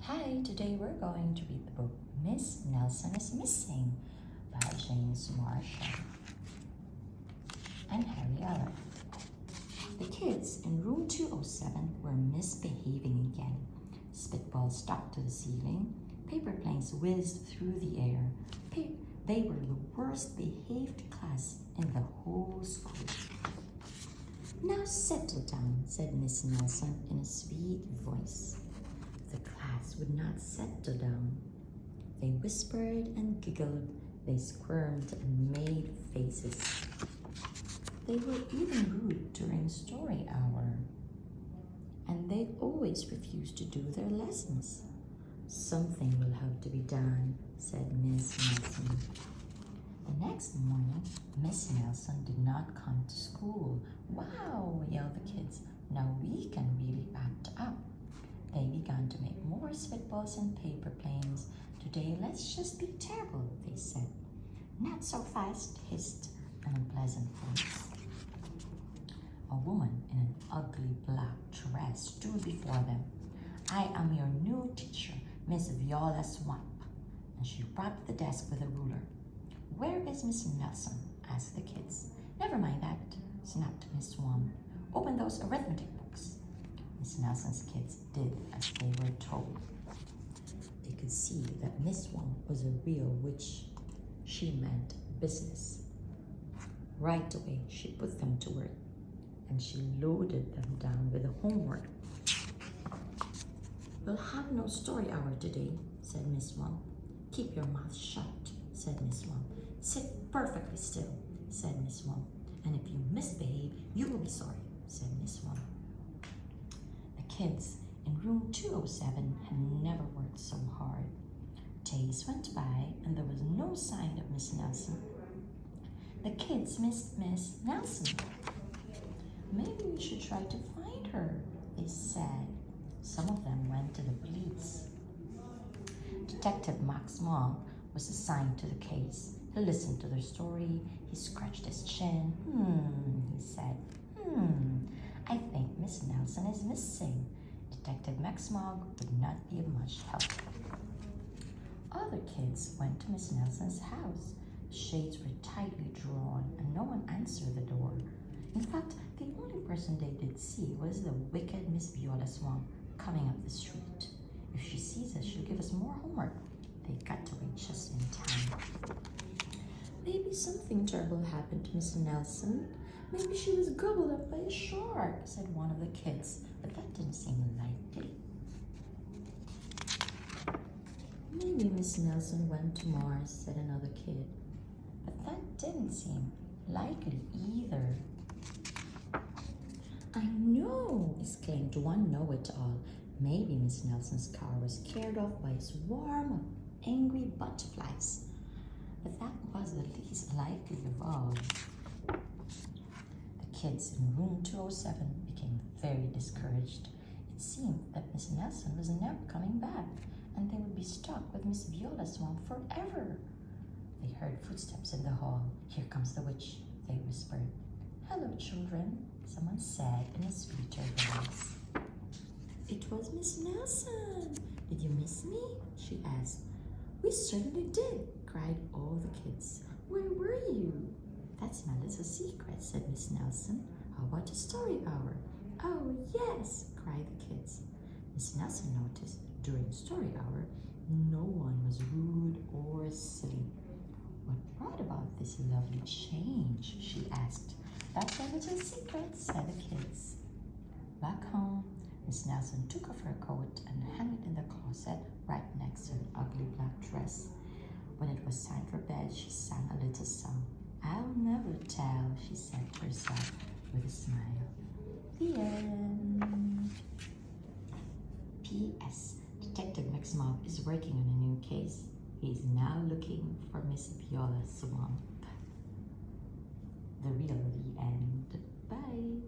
Hi, today we're going to read the book Miss Nelson is Missing by James Marshall and Harry Allard. The kids in room 207 were misbehaving again. Spitballs stuck to the ceiling. Paper planes whizzed through the air. They were the worst behaved class in the whole school. Now settle down, said Miss Nelson in a sweet voice. The class would not settle down. They whispered and giggled. They squirmed and made faces. They were even rude during story hour. And they always refused to do their lessons. Something will have to be done, said Miss Nelson. The next morning, Miss Nelson did not come to school. Wow, yelled the kids. Now we can really act up. They began to make more spitballs and paper planes. Today, let's just be terrible, they said. Not so fast, hissed an unpleasant voice. A woman in an ugly black dress stood before them. I am your new teacher, Miss Viola Swamp. And she rapped the desk with a ruler. Where is Miss Nelson? Asked the kids. Never mind that, snapped Miss Swamp. Open those arithmetic books. Miss Nelson's kids did as they were told. They could see that Miss Swamp was a real witch. She meant business. Right away, she put them to work, and she loaded them down with the homework. We'll have no story hour today, said Miss Swamp. Keep your mouth shut, said Miss Swamp. Sit perfectly still, said Miss Swamp. And if you misbehave, you will be sorry, said Miss Swamp. The kids in room 207 had never worked so hard. Days went by and there was no sign of Miss Nelson. The kids missed Miss Nelson. Maybe we should try to find her, they said. Some of them went to the police. Detective McSmogg was assigned to the case. He listened to their story. He scratched his chin. He said, I think Miss Nelson is missing. Detective McSmogg would not be of much help. Other kids went to Miss Nelson's house. Shades were tightly drawn and no one answered the door. In fact, the only person they did see was the wicked Miss Viola Swamp coming up the street. If she sees us, she'll give us more homework. They got to wait just in time. Maybe something terrible happened to Miss Nelson. Maybe she was gobbled up by a shark, said one of the kids, but that didn't seem likely. Maybe Miss Nelson went to Mars, said another kid, but that didn't seem likely either. I know, exclaimed one know-it-all. Maybe Miss Nelson's car was carried off by a swarm of angry butterflies. But that was the least likely of all. The kids in room 207 became very discouraged. It seemed that Miss Nelson was never coming back, and they would be stuck with Miss Viola Swamp forever. They heard footsteps in the hall. Here comes the witch, they whispered. Hello, children, someone said in a sweeter voice. It was Miss Nelson. Did you miss me? She asked. We certainly did, cried all the kids. Where were you? That's my little secret, said Miss Nelson. How about a story hour? Oh, yes, cried the kids. Miss Nelson noticed during story hour, no one was rude or silly. What brought about this lovely change? She asked. That's our little secret, said the kids. Back home, Miss Nelson took off her coat and hung it in the closet right next to an ugly black dress. When it was time for bed, she sang a little song. I'll never tell, she said to herself with a smile. The end. P.S. Detective McSmogg is working on a new case. He's now looking for Miss Viola Swamp. The real The End. Bye.